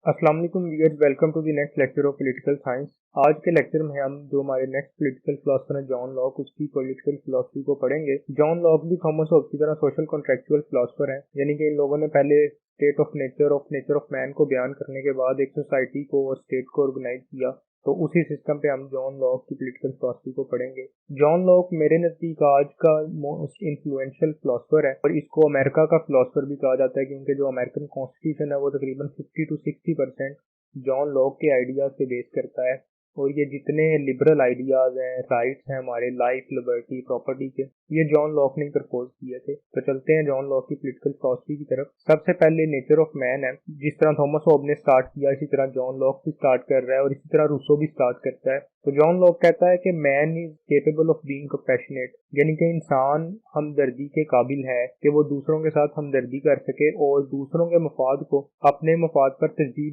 अस्सलाम वालेकुम viewers, welcome to the next lecture of political science. आज के लेक्चर में हम जो हमारे नेक्स्ट पॉलिटिकल फिलोसफर हैं जॉन लॉक, उसकी पॉलिटिकल फिलोसफी को पढ़ेंगे। जॉन लॉक भी थॉमस होब्स की तरह सोशल कॉन्ट्रेक्चुअल फिलोसफर हैं, यानी कि इन लोगों ने पहले state of nature of man को बयान करने के बाद एक सोसाइटी को और स्टेट को ऑर्गेनाइज किया। तो उसी सिस्टम पे हम जॉन लॉक की पॉलिटिकल फिलोसफी को पढ़ेंगे। जॉन लॉक मेरे नज़दीक आज का मोस्ट इन्फ्लुएंशियल फिलोसफर है और इसको अमेरिका का फिलोसफर भी कहा जाता है, क्योंकि जो अमेरिकन कॉन्स्टिट्यूशन है वो तकरीबन 50 to 60% जॉन लॉक के आइडियाज पे बेस करता है। और ये जितने लिबरल आइडियाज हैं, राइट्स हैं हमारे, लाइफ, लिबर्टी, प्रॉपर्टी के, ये जॉन लॉक ने प्रपोज किए थे। तो चलते हैं जॉन लॉक की पॉलिटिकल फिलॉसफी की तरफ। सबसे पहले नेचर ऑफ मैन है। जिस तरह थॉमस होब्स ने स्टार्ट किया, इसी तरह जॉन लॉक भी स्टार्ट कर रहा है और इसी तरह रूसो भी स्टार्ट करता है। तो जॉन लॉक कहता है कि man is capable of being compassionate, यानी कि इंसान हमदर्दी के काबिल है कि वो दूसरों के साथ हमदर्दी कर सके और दूसरों के मफाद को अपने मफाद पर तरजीह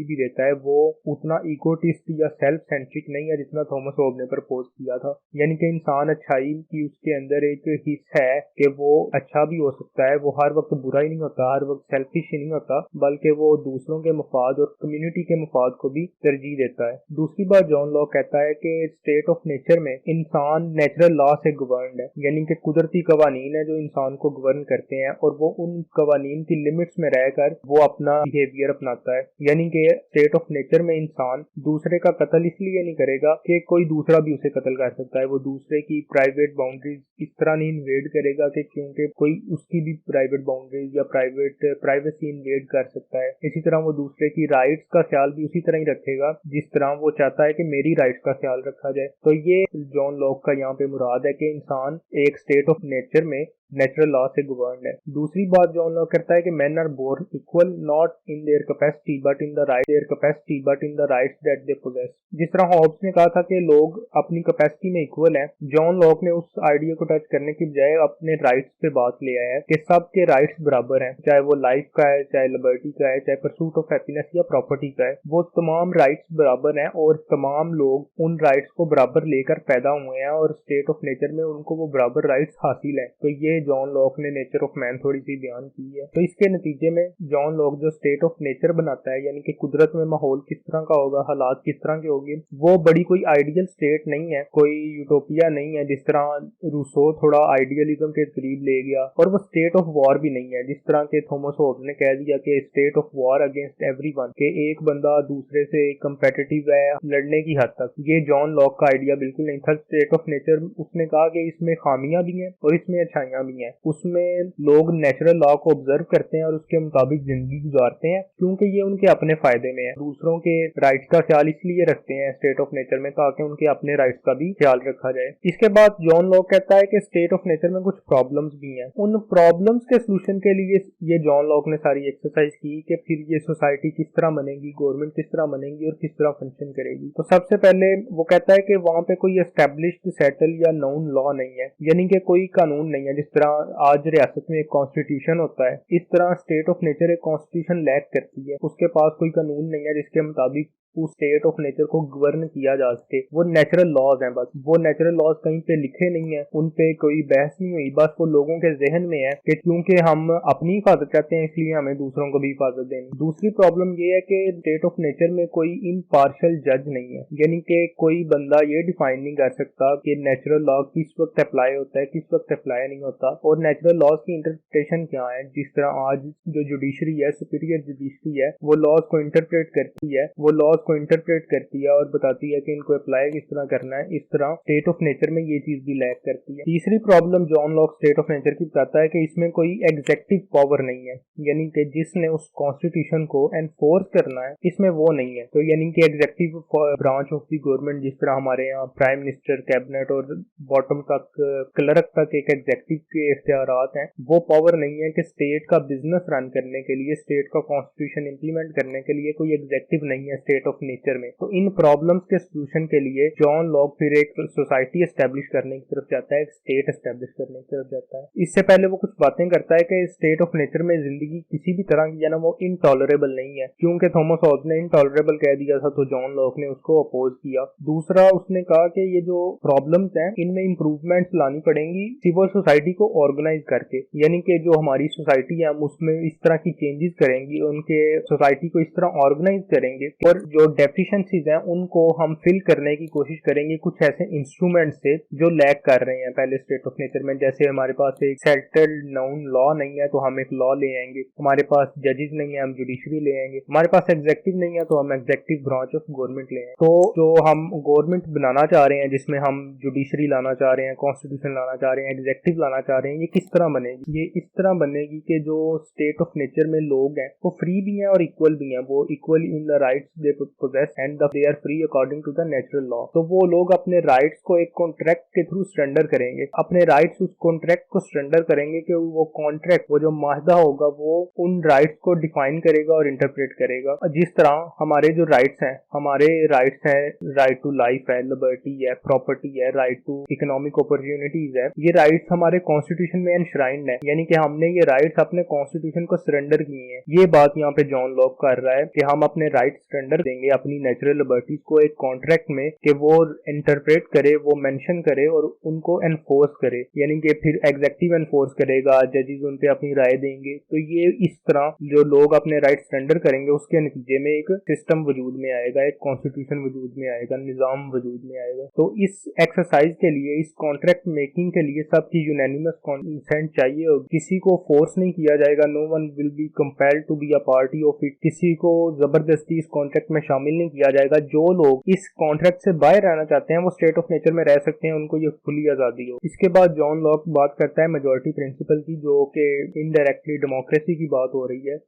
भी देता है। वो उतना इगोटिस्ट या सेल्फ सेंट्रिक नहीं है जितना थॉमस होब्स ने प्रपोज किया था। यानी कि इंसान अच्छाई की उसके अंदर एक हिस्सा है कि वो अच्छा भी हो सकता है, वो हर वक्त बुरा ही नहीं होता, हर वक्त सेल्फिश ही नहीं होता, बल्कि वो दूसरों के मफाद और कम्युनिटी के मफाद को भी तरजीह देता है। दूसरी बात जॉन लॉक कहता है कि स्टेट ऑफ नेचर में इंसान नेचुरल लॉ से गवर्नड है, यानी कि कुदरती कवानीन है जो इंसान को गवर्न करते हैं और वो उन कवानीन की लिमिट्स में रहकर वो अपना बिहेवियर अपनाता है। यानी कि स्टेट ऑफ नेचर में इंसान दूसरे का कत्ल इसलिए नहीं करेगा कि कोई दूसरा भी उसे कत्ल कर सकता है। वो दूसरे की प्राइवेट बाउंड्रीज इस तरह नहीं इन्वेड करेगा कि क्योंकि कोई उसकी भी प्राइवेट बाउंड्रीज या प्राइवेसी इन्वेड कर सकता है। इसी तरह वो दूसरे की राइट्स का ख्याल भी उसी तरह ही रखेगा जिस तरह वो चाहता है कि मेरी राइट्स का ख्याल रखा जाए। तो ये जॉन लॉक का यहाँ पे मुराद है कि इंसान एक स्टेट ऑफ नेचर में नेचुरल लॉ से गवर्नड है। दूसरी बात जॉन लॉक करता है कि man are born equal not in their capacity but in the rights that they possess. जिस तरह हॉब्स ने कहा था कि लोग अपनी कैपेसिटी में इक्वल हैं, जॉन लॉक ने उस आइडिया को टच करने की बजाय अपने राइट्स पे बात ले आया है कि सबके राइट्स बराबर हैं, चाहे वो लाइफ का है, चाहे लिबर्टी का है, चाहे परसूट ऑफ हैप्पीनेस या प्रॉपर्टी का है। वो तमाम राइट्स बराबर हैं और तमाम लोग उन राइट्स को बराबर लेकर पैदा हुए हैं और स्टेट ऑफ नेचर में उनको वो बराबर राइट्स हासिल है। तो ये जॉन लॉक ने नेचर ऑफ मैन थोड़ी सी बयान की है। तो इसके नतीजे में जॉन लॉक जो स्टेट ऑफ नेचर बनाता है, यानी कि कुदरत में माहौल किस तरह का होगा, हालात किस तरह के होंगे, वो बड़ी कोई आइडियल स्टेट नहीं है, कोई यूटोपिया नहीं है जिस तरह रूसो थोड़ा आइडियलिज्म के करीब ले गया, और वो स्टेट ऑफ वॉर भी नहीं है जिस तरह के थॉमस होब्स ने कह दिया कि state of war against everyone, के एक बंदा दूसरे से कंपेटिटिव है लड़ने की हद तक। ये जॉन लॉक का आइडिया बिल्कुल नहीं था। स्टेट ऑफ नेचर उसने कहा कि इसमें खामियां भी हैं और इसमें अच्छाइयां भी हैं। उसमें लोग नेचुरल लॉ को ऑब्जर्व करते हैं और उसके मुताबिक जिंदगी गुजारते हैं क्योंकि ये उनके अपने फायदे में है। दूसरों के राइट्स का ख्याल इसलिए रखते हैं स्टेट ऑफ नेचर में ताकि उनके अपने राइट्स का भी ख्याल रखा जाए। इसके बाद जॉन लॉक कहता है कि स्टेट ऑफ नेचर में कुछ प्रॉब्लम्स भी हैं। उन प्रॉब्लम्स के सोल्यूशन के लिए ये जॉन लॉक ने सारी एक्सरसाइज की कि फिर ये सोसाइटी किस तरह बनेगी, गवर्नमेंट किस तरह बनेगी और किस तरह फंक्शन करेगी। तो सबसे पहले वो कहता है कि वहां पे कोई एस्टेब्लिश्ड, सेटल या नोन लॉ नहीं है, यानी कि कोई कानून नहीं है। जिस तरह आज रियासत में एक कॉन्स्टिट्यूशन होता है, इस तरह स्टेट ऑफ नेचर एक कॉन्स्टिट्यूशन लैक करती है। उसके पास कोई कानून नहीं है जिसके मुताबिक उस स्टेट ऑफ नेचर को गवर्न किया जा सके। वो नेचुरल लॉज हैं, बस वो नेचुरल लॉज कहीं पे लिखे नहीं है, उन पे कोई बहस नहीं हुई, बस वो लोगों के जहन में है कि क्योंकि हम अपनी हिफाजत चाहते हैं इसलिए हमें दूसरों को भी हिफाजत देनी। दूसरी प्रॉब्लम ये है कि स्टेट ऑफ नेचर में कोई इम्पार्शियल जज नहीं है, यानी कि कोई बंदा ये डिफाइन नहीं कर सकता कि नेचुरल लॉ किस वक्त अप्लाई होता है, किस वक्त अप्लाई नहीं होता और नेचुरल लॉज की इंटरप्रिटेशन क्या है। जिस तरह आज जो जुडिशरी है, सुपीरियर जुडिशरी है, वो लॉज को इंटरप्रेट करती है, वो लॉज को इंटरप्रेट करती है और बताती है कि इनको अप्लाई किस तरह करना है। इस तरह स्टेट ऑफ नेचर में ये चीज भी लैक करती है। तीसरी problem John Locke state of nature की बताता है कि इसमें कोई एग्जेक्टिव पावर नहीं है, यानी कि जिसने उस कॉन्स्टिट्यूशन को एनफोर्स करना है, इसमें वो नहीं है। तो यानी कि executive branch of the government, जिस तरह हमारे यहाँ प्राइम मिनिस्टर, कैबिनेट और बॉटम तक क्लर्क तक एक एग्जेक्टिव के इख्तियारात हैं, वो पावर नहीं है कि स्टेट का बिजनेस रन करने के लिए, स्टेट का कॉन्स्टिट्यूशन इंप्लीमेंट करने के लिए कोई एग्जेक्टिव नहीं है स्टेट ऑफ नेचर में। तो इन प्रॉब्लम्स के सोल्यूशन के लिए जॉन लॉक फिर एक सोसाइटी एस्टेब्लिश करने की तरफ जाता है, एक स्टेट एस्टेब्लिश करने की तरफ जाता है। इससे पहले वो कुछ बातें करता है कि स्टेट ऑफ नेचर में जिंदगी किसी भी तरह की है ना वो इनटॉलरेबल नहीं है। क्योंकि थॉमस हॉब्स ने इनटॉलरेबल कह दिया था तो जॉन लॉक ने उसको अपोज किया। दूसरा उसने कहा कि ये जो प्रॉब्लम्स हैं इनमें इंप्रूवमेंट्स लानी पड़ेंगी सिविल सोसाइटी को ऑर्गेनाइज करके, यानी कि जो हमारी सोसाइटी है हम उसमें इस तरह की चेंजेस करेंगी, उनके सोसाइटी को इस तरह ऑर्गेनाइज करेंगे और जो डेफिशिएंसीज हैं उनको हम फिल करने की कोशिश करेंगे कुछ ऐसे इंस्ट्रूमेंट से जो लैक कर रहे हैं पहले स्टेट ऑफ नेचर में। जैसे हमारे पास एक सेटल्ड नाउन लॉ नहीं है तो हम एक लॉ ले आएंगे, हमारे पास जजेस नहीं है हम जुडिशरी ले आएंगे, हमारे पास एग्जेक्टिव नहीं है तो हम एग्जेक्टिव ब्रांच ऑफ गवर्नमेंट ले आएंगे। तो जो हम गवर्नमेंट बनाना चाह रहे हैं जिसमें हम जुडिशरी लाना चाह रहे हैं, कॉन्स्टिट्यूशन लाना चाह रहे हैं, एग्जेक्टिव लाना चाह रहे हैं, ये किस तरह बनेगी? ये इस तरह बनेगी कि जो स्टेट ऑफ नेचर में लोग हैं वो फ्री भी हैं और इक्वल भी हैं, वो equal in the rights they possess and they are free according to the natural law. तो वो लोग अपने राइट्स को एक कॉन्ट्रैक्ट के थ्रू सरेंडर करेंगे, अपने राइट्स उस कॉन्ट्रैक्ट को सरेंडर करेंगे कि वो कॉन्ट्रैक्ट, वो जो माहदा होगा वो उन राइट्स को डिफाइन करेगा और इंटरप्रेट करेगा। जिस तरह हमारे जो राइट्स हैं, हमारे राइट्स हैं, राइट टू लाइफ है, लिबर्टी है, प्रॉपर्टी है, राइट टू इकोनॉमिक अपॉर्चुनिटीज है, ये राइट्स हमारे कॉन्स्टिट्यूशन में एनश्राइंड है, यानी कि हमने ये राइट्स अपने कॉन्स्टिट्यूशन को सरेंडर किए हैं। ये बात यहाँ पे जॉन लॉक कर रहा है कि हम अपने राइट्स सरेंडर देंगे अपनी नेचुरल लिबर्टीज को एक कॉन्ट्रैक्ट में कि वो इंटरप्रेट करे, वो मेंशन करे और उनको एनफोर्स करे, यानी कि फिर एग्जेक्टिव एनफोर्स करेगा, जजेस उन पे अपनी राय देंगे। तो ये इस तरह जो लोग अपने राइट्स सरेंडर करेंगे उसके नतीजे में एक सिस्टम वजूद में आएगा, एक कॉन्स्टिट्यूशन वजूद में आएगा, निजाम वजूद में आएगा। तो इस एक्सरसाइज के लिए, इस कॉन्ट्रैक्ट मेकिंग के लिए सबकी यूनैनिमस कंसेंट चाहिए और किसी को फोर्स नहीं किया जाएगा। No one will be compelled to be a party of it. किसी को जबरदस्ती इस कॉन्ट्रैक्ट में शामिल नहीं किया जाएगा। जो लोग इस कॉन्ट्रैक्ट से बाहर रहना चाहते हैं वो स्टेट ऑफ नेचर में रह सकते हैं, उनको ये खुली आजादी हो। इसके बाद जॉन लॉक बात करता है मेजॉरिटी प्रिंसिपल की, जो कि इनडायरेक्टली डेमोक्रेसी की बात हो रही है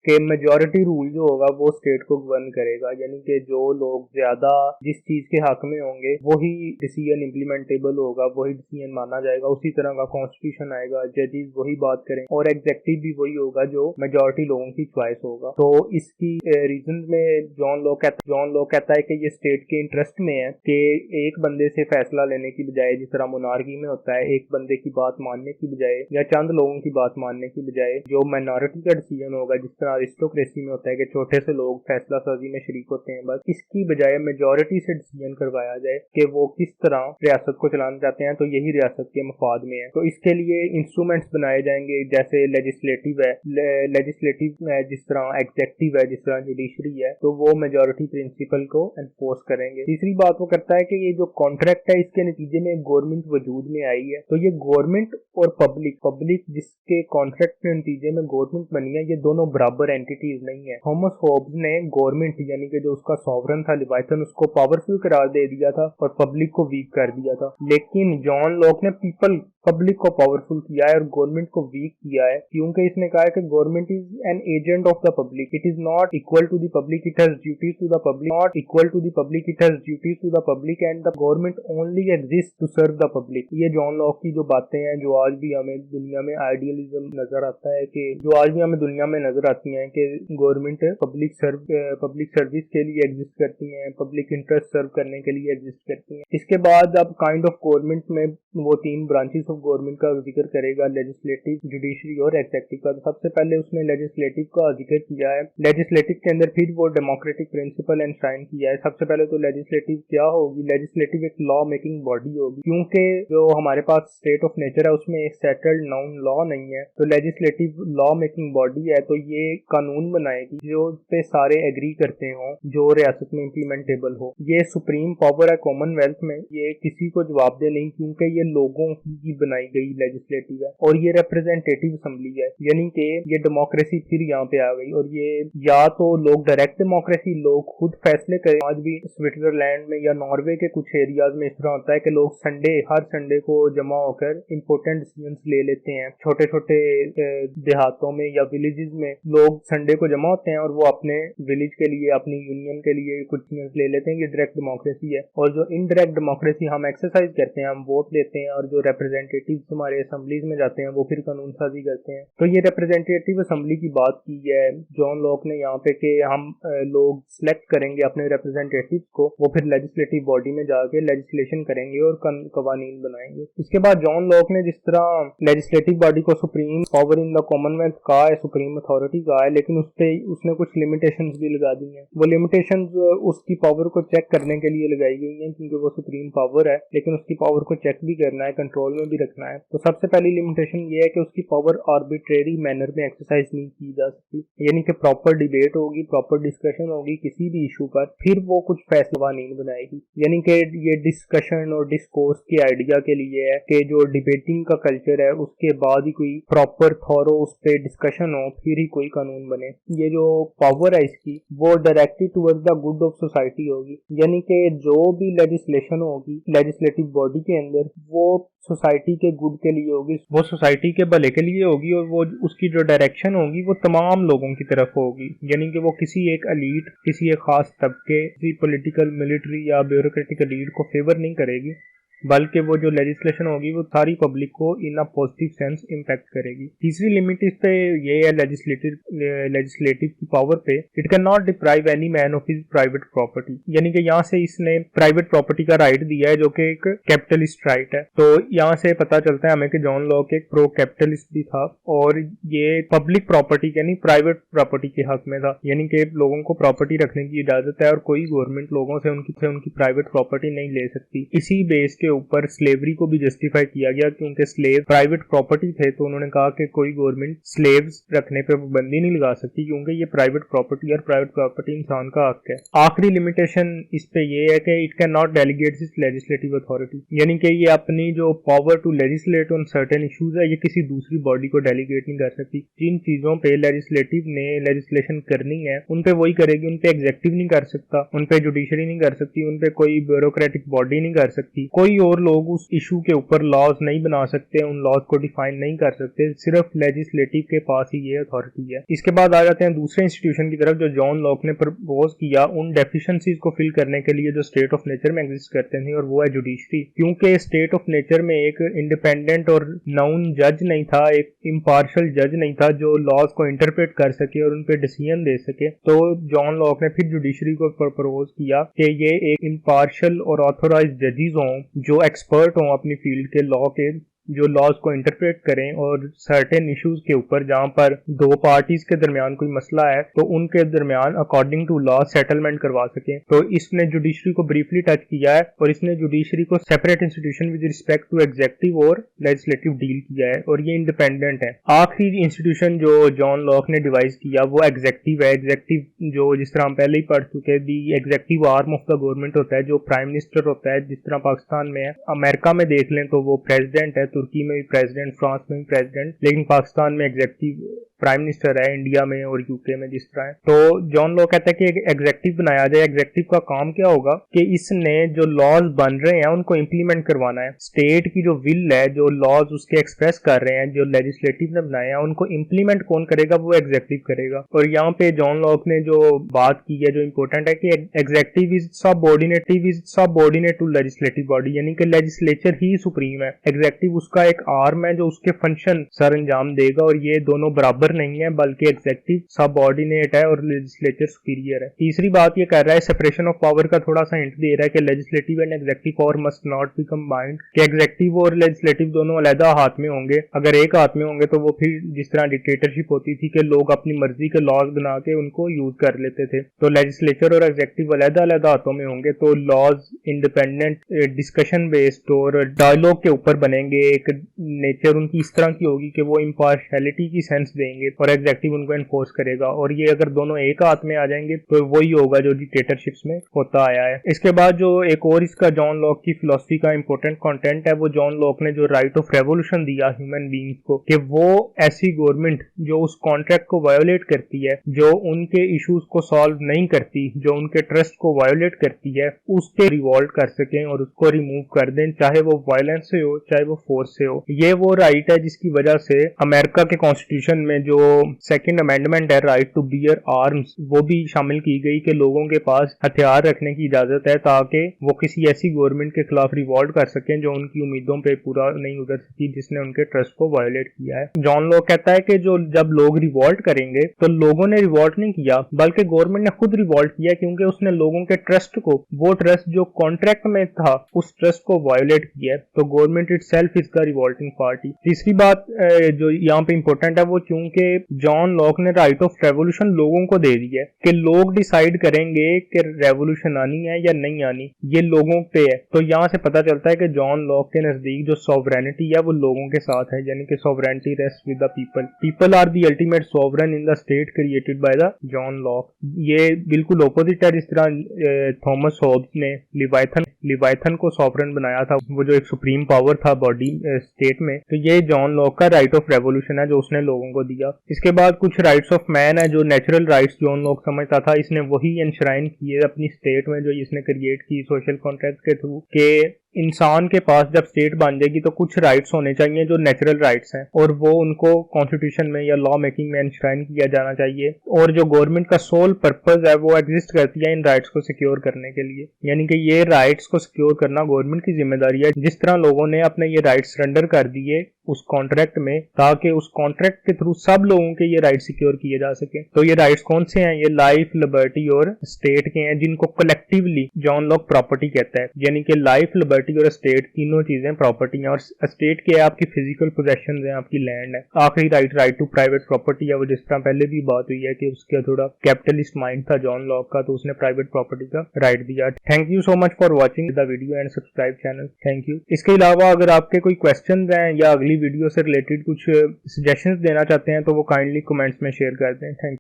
कि मेजॉरिटी रूल जो होगा वो स्टेट को गवर्न करेगा, यानी कि जो लोग ज्यादा जिस चीज के हक में होंगे वही डिसीजन इम्प्लीमेंटेबल होगा, वही डिसीजन माना जाएगा, उसी तरह का कॉन्स्टिट्यूशन आएगा, जजेस वही बात करें और एग्जेक्टिव भी वही होगा जो मेजॉरिटी लोगों की चॉइस होगा। तो इसकी रीजन में जॉन लॉक कहता है कि ये स्टेट के इंटरेस्ट में है कि एक बंदे से फैसला लेने की बजाय, जिस तरह मोनार्की में होता है, एक बंदे की बात मानने की बजाय या चंद लोगों की बात मानने की बजाय जो माइनॉरिटी का डिसीजन होगा, जिस तरह अरिस्टोक्रेसी में होता है कि छोटे से लोग फैसला साजी में शरीक होते हैं, बस इसकी बजाय मेजॉरिटी से डिसीजन करवाया जाए कि वो किस तरह रियासत को चलाना चाहते हैं, तो यही रियासत के मफाद में है। तो इसके लिए इंस्ट्रूमेंट्स बनाए जाएंगे, जैसे लेजिस्लेटिव है, जिस तरह एग्जेक्टिव है, जिस तरह जुडिशरी है, तो वो मेजॉरिटी प्रिंसिपल को एनफोर्स करेंगे। तीसरी बात वो करता है कि ये जो कॉन्ट्रैक्ट है इसके नतीजे में गवर्नमेंट वजूद में आई है। तो ये गवर्नमेंट और पब्लिक जिसके कॉन्ट्रैक्ट के नतीजे में गवर्नमेंट बनी है, ये दोनों बराबर एंटिटीज नहीं है। थॉमस हॉब्स ने गवर्नमेंट यानी कि जो उसका सॉवरन था लिवाइथन, उसको पावरफुल करार दे दिया था और पब्लिक को वीक कर दिया था। लेकिन जॉन लॉक ने पब्लिक को पावरफुल किया है और गवर्नमेंट को वीक किया है, क्योंकि इसने कहा है कि government is an agent of the public, it is not equal to the public, it has duties to the public, not equal to the public, it has duties to the public and the government only exist to serve the public. ये John Locke की जो बातें हैं, जो आज भी हमें दुनिया में आइडियलिज्म नजर आता है, कि जो आज भी हमें दुनिया में नजर आती है कि गवर्नमेंट पब्लिक सर्विस के लिए एग्जिस्ट करती है, पब्लिक इंटरेस्ट सर्व करने के लिए एग्जिस्ट करती है। इसके बाद अब काइंड ऑफ गवर्नमेंट में वो 3 ब्रांचेस ऑफ गवर्नमेंट का जिक्र करेगा, लेजिस्लेटिव, जुडिशरी और एग्जेक्टिव का। तो सबसे पहले उसने लेजिस्लेटिव का जिक्र किया है। लेजिस्लेटिव के अंदर फिर वो डेमोक्रेटिक प्रिंसिपल एनश्राइन किया है। सबसे पहले तो लेजिस्लेटिव क्या होगी? लेजिस्लेटिव एक लॉ मेकिंग बॉडी होगी, क्योंकि जो हमारे पास स्टेट ऑफ नेचर है उसमें एक सेटल्ड नाउन लॉ नहीं है। तो लेजिस्लेटिव लॉ मेकिंग बॉडी है, तो ये कानून बनाएगी जो पे सारे एग्री करते हो, जो रियासत में इम्प्लीमेंटेबल हो। ये सुप्रीम पावर है कॉमनवेल्थ में, ये किसी को जवाब दे नहीं, क्योंकि ये लोगों की बनाई गई लेजिस्लेटिव है और ये रिप्रेजेंटेटिव असेंबली है, यानी कि ये डेमोक्रेसी फिर यहाँ पे आ गई। और ये या तो लोग डायरेक्ट डेमोक्रेसी, लोग खुद फैसले करें। आज भी स्विट्जरलैंड में या नॉर्वे के कुछ एरियाज में इस तरह होता है कि लोग हर संडे को जमा होकर इंपॉर्टेंट डिसीजंस ले लेते हैं। छोटे छोटे देहातों में या विलेजेस में लोग लोग संडे को जमा होते हैं और वो अपने विलेज के लिए, अपनी यूनियन के लिए कुछ चीज ले लेते हैं। ये डायरेक्ट डेमोक्रेसी है। और जो इनडायरेक्ट डेमोक्रेसी हम एक्सरसाइज करते हैं, हम वोट देते हैं और जो रिप्रेजेंटेटिव्स हमारे असेंबलीज में जाते हैं वो फिर कानून साजी करते हैं। तो ये रिप्रेजेंटेटिव असेंबली की बात की है जॉन लॉक ने यहाँ पे कि हम लोग सिलेक्ट करेंगे अपने रिप्रेजेंटेटिव्स को, वो फिर लेजिस्लेटिव बॉडी में जाके लेजिस्लेशन करेंगे और कवानीन बनाएंगे। इसके बाद जॉन लॉक ने जिस तरह लेजिस्लेटिव बॉडी को supreme power in the Commonwealth कहा है, सुप्रीम अथॉरिटी कहा है, लेकिन उसने कुछ लिमिटेशंस भी लगा दी हैं। वो लिमिटेशंस उसकी पावर को चेक करने के लिए लगाई गई हैं, क्योंकि वो सुप्रीम पावर है, लेकिन उसकी पावर को चेक भी करना है, कंट्रोल में भी रखना है। तो सबसे पहली लिमिटेशन ये है कि उसकी पावर आर्बिट्रेरी मैनर में एक्सरसाइज नहीं की जा सकती, यानी कि प्रॉपर डिबेट होगी, प्रॉपर डिस्कशन होगी किसी भी इशू पर, फिर वो कुछ फैसला नहीं बनाएगी। यानी कि ये डिस्कशन और डिस्कोर्स के आइडिया के लिए है कि जो डिबेटिंग का कल्चर है उसके बाद ही कोई प्रॉपर थॉरो उस पर डिस्कशन हो, फिर ही कोई कानून बने। ये जो पावर है इसकी वो directed towards the good of society होगी, यानी कि जो भी लेजिस्लेशन होगी लेजिस्लेटिव बॉडी के अंदर वो सोसाइटी के गुड के लिए होगी, वो सोसाइटी के भले के लिए होगी, और वो उसकी जो डायरेक्शन होगी वो तमाम लोगों की तरफ होगी। यानी कि वो किसी एक एलीट, किसी एक खास तबके, किसी पॉलिटिकल, मिलिट्री या ब्यूरोक्रेटिक एलीट को फेवर नहीं करेगी, बल्कि वो जो लेजिस्लेशन होगी वो सारी पब्लिक को इन अ पॉजिटिव सेंस इम्पैक्ट करेगी। तीसरी लिमिट इस पे ये है लेजिस्लेटिव की पावर पे, it can not deprive any man of his private property, यानी कि यहाँ से इसने प्राइवेट प्रॉपर्टी का राइट दिया है जो कि एक कैपिटलिस्ट राइट है। तो यहाँ से पता चलता है हमें कि जॉन लॉक एक प्रो कैपिटलिस्ट भी था और ये पब्लिक प्रॉपर्टी यानी प्राइवेट प्रॉपर्टी के हक में था, यानी कि लोगों को प्रॉपर्टी रखने की इजाजत है और कोई गवर्नमेंट लोगों से उनकी प्राइवेट प्रॉपर्टी नहीं ले सकती। इसी बेस के ऊपर स्लेवरी को भी जस्टिफाई किया गया, क्योंकि स्लेव प्राइवेट प्रॉपर्टी थे, तो उन्होंने कहा कि कोई गवर्नमेंट स्लेव्स रखने पे पाबंदी नहीं लगा सकती, क्योंकि ये प्राइवेट प्रॉपर्टी और प्राइवेट प्रॉपर्टी इंसान का हक है। आखिरी लिमिटेशन इस पे ये है कि it can not delegate its legislative authority, यानी कि ये अपनी जो power to legislate on certain issues है ये किसी दूसरी बॉडी को डेलीगेट नहीं कर सकती। जिन चीजों पे लेजिस्लेटिव ने लेजिस्लेशन करनी है उन पे वही करेगी, उन पे एग्जेक्टिव नहीं कर सकता, उन पे जुडिशरी नहीं कर सकती, उन पे कोई ब्यूरोक्रेटिक बॉडी नहीं कर सकती, कोई और लोग उस इशू के ऊपर लॉज नहीं बना सकते, उन लॉज को डिफाइन नहीं कर सकते, सिर्फ लेजिस्लेटिव के पास ही ये अथॉरिटी है। इसके बाद आ जाते हैं दूसरे इंस्टीट्यूशन की तरफ जो जॉन लॉक ने प्रपोज किया उन डेफिशिएंसीज को फिल करने के लिए जो स्टेट ऑफ नेचर में एग्जिस्ट करते थे, और वो है जुडिशरी। क्योंकि स्टेट ऑफ नेचर में एक इंडिपेंडेंट और नाउन जज नहीं था, एक इम्पार्शियल जज नहीं था जो लॉज को इंटरप्रेट कर सके और उन पे डिसीजन दे सके। तो जॉन लॉक ने फिर जुडिशरी को प्रपोज किया कि ये एक इम्पार्शियल और ऑथोराइज्ड जजेस हों जो एक्सपर्ट हों अपनी फील्ड के लॉ के, जो लॉज को इंटरप्रेट करें और सर्टेन इश्यूज के ऊपर जहां पर दो पार्टीज के दरमियान कोई मसला है तो उनके दरमियान अकॉर्डिंग टू लॉ सेटलमेंट करवा सकें। तो इसने जुडिशरी को ब्रीफली टच किया है और इसने जुडिशरी को separate institution with respect to executive और लेजिस्लेटिव डील किया है और ये इंडिपेंडेंट है। आखिरी इंस्टीट्यूशन जो जॉन लॉक ने डिवाइस किया वो एग्जेक्टिव है। एग्जेक्टिव जो जिस तरह हम पहले ही पढ़ चुके, the executive arm of the government होता है, जो प्राइम मिनिस्टर होता है, जिस तरह पाकिस्तान में है। अमेरिका में देख लें तो वो प्रेसिडेंट है, तुर्की में भी प्रेसिडेंट, फ्रांस में भी प्रेसिडेंट, लेकिन पाकिस्तान में एग्जेक्टिव प्राइम मिनिस्टर है, इंडिया में और यूके में जिस तरह है। तो जॉन लॉक कहता है कि एक एग्जेक्टिव बनाया जाए। एग्जेक्टिव का काम क्या होगा कि इसने जो लॉज बन रहे हैं उनको इंप्लीमेंट करवाना है। स्टेट की जो विल है, जो लॉज उसके एक्सप्रेस कर रहे हैं, जो लेजिस्लेटिव ने बनाए हैं, उनको इंप्लीमेंट कौन करेगा? वो एग्जेक्टिव करेगा। और यहाँ पे जॉन लॉक ने जो बात की है जो इंपॉर्टेंट है कि executive is subordinate to legislative body, यानी कि लेजिस्लेचर ही सुप्रीम है, एग्जेक्टिव उसका एक आर्म है जो उसके फंक्शन सर अंजाम देगा, और ये दोनों बराबर नहीं है, बल्कि एग्जेक्टिव सबऑर्डिनेट है और लेजिस्लेचर सुपीरियर है। तीसरी बात ये कर रहा है, सेपरेशन ऑफ पावर का थोड़ा सा हिंट दे रहा है कि legislative and executive power must not be combined, कि एग्जेक्टिव और लेजिस्लेटिव दोनों अलग हाथ में होंगे। अगर एक हाथ में होंगे तो वो फिर जिस तरह डिक्टेटरशिप होती थी कि लोग अपनी मर्जी के लॉज बना के उनको यूज कर लेते थे, तो लेजिस्लेचर और एग्जेक्टिव अलग हाथों में होंगे तो लॉज इंडिपेंडेंट, डिस्कशन बेस्ड और डायलॉग के ऊपर बनेंगे। एक नेचर उनकी इस तरह की होगी कि वो इम्पार्शियलिटी की सेंस देंगे और एग्जेक्टिव उनको एनफोर्स करेगा। और ये अगर दोनों एक हाथ में आ जाएंगे तो वही होगा जो डिक्टेटरशिप्स में होता आया है। इसके बाद जो एक और इसका जॉन लॉक की फिलॉसफी का इंपॉर्टेंट कंटेंट है, वो जॉन लॉक ने जो राइट ऑफ रेवोल्यूशन दिया ह्यूमन बीइंग्स को, कि वो ऐसी गवर्नमेंट जो उस कॉन्ट्रैक्ट को वायोलेट करती है, जो उनके इश्यूज को सॉल्व नहीं करती, जो उनके ट्रस्ट को वायोलेट करती है, उसके रिवॉल्ट कर सकें और उसको रिमूव कर दें, चाहे वो वायलेंस से हो चाहे वो फोर्स से हो। ये वो राइट है जिसकी वजह से अमेरिका के कॉन्स्टिट्यूशन में जो सेकंड अमेंडमेंट है राइट टू बियर आर्म्स, वो भी शामिल की गई कि लोगों के पास हथियार रखने की इजाजत है ताकि वो किसी ऐसी गवर्नमेंट के खिलाफ रिवॉल्ट कर सकें जो उनकी उम्मीदों पे पूरा नहीं उतर सकी, जिसने उनके ट्रस्ट को वायोलेट किया है। जॉन लॉक कहता है कि जो जब लोग रिवॉल्ट करेंगे तो लोगों ने रिवॉल्ट नहीं किया बल्कि गवर्नमेंट ने खुद रिवॉल्ट किया, क्योंकि उसने लोगों के ट्रस्ट को, वो ट्रस्ट जो कॉन्ट्रैक्ट में था, उस ट्रस्ट को वायोलेट किया है। तो government itself is the revolting party. तीसरी बात जो यहाँ पे इंपॉर्टेंट है वो क्योंकि जॉन लॉक ने राइट ऑफ रेवोल्यूशन लोगों को दे दी है कि लोग डिसाइड करेंगे कि रेवोल्यूशन आनी है या नहीं आनी, ये लोगों पे है। तो यहाँ से पता चलता है कि जॉन लॉक के नजदीक जो सॉवरेनिटी है वो लोगों के साथ है, यानी कि sovereignty rest with the people. People are the ultimate sovereign in the state created by the John Locke. ये बिल्कुल ऑपोजिट है जिस तरह थॉमस हॉब्स ने लिवाइथन को सॉवरेन बनाया था, वो जो एक सुप्रीम पावर था बॉडी स्टेट में। तो ये जॉन लॉक का राइट ऑफ रेवोल्यूशन है जो उसने लोगों को दिया। इसके बाद कुछ राइट्स ऑफ मैन है जो नेचुरल राइट्स जॉन लॉक समझता था, इसने वही एनश्राइन किए अपनी स्टेट में जो इसने क्रिएट की सोशल कॉन्ट्रैक्ट के थ्रू के इंसान के पास जब स्टेट बन जाएगी तो कुछ राइट्स होने चाहिए जो नेचुरल राइट्स हैं, और वो उनको कॉन्स्टिट्यूशन में या लॉ मेकिंग में एनश्राइन किया जाना चाहिए। और जो गवर्नमेंट का सोल पर्पस है वो एग्जिस्ट करती है इन राइट्स को सिक्योर करने के लिए, यानी कि ये राइट्स को सिक्योर करना गवर्नमेंट की जिम्मेदारी है। जिस तरह लोगों ने अपने ये राइट्स सरेंडर कर दिए उस कॉन्ट्रैक्ट में ताकि उस कॉन्ट्रैक्ट के थ्रू सब लोगों के ये राइट्स सिक्योर किए जा सके। तो ये राइट्स कौन से हैं? ये लाइफ, लिबर्टी और स्टेट के हैं, जिनको कलेक्टिवली जॉन लॉक प्रॉपर्टी कहता है। यानी कि लाइफ, लिबर्टी और स्टेट तीनों चीजें प्रॉपर्टी हैं। और स्टेट के आपकी फिजिकल पोजेशन है, आपकी लैंड है। आखिरी राइट टू प्राइवेट प्रॉपर्टी है, वो जिस तरह पहले भी बात हुई है कि उसका थोड़ा कैपिटलिस्ट माइंड था जॉन लॉक का, तो उसने प्राइवेट प्रॉपर्टी का राइट दिया। Thank you so much for watching the video and subscribe channel. Thank you. इसके अलावा अगर आपके कोई क्वेश्चन हैं या अगली वीडियो से रिलेटेड कुछ सजेशंस देना चाहते हैं तो वो काइंडली कमेंट्स में शेयर कर दें। Thank you.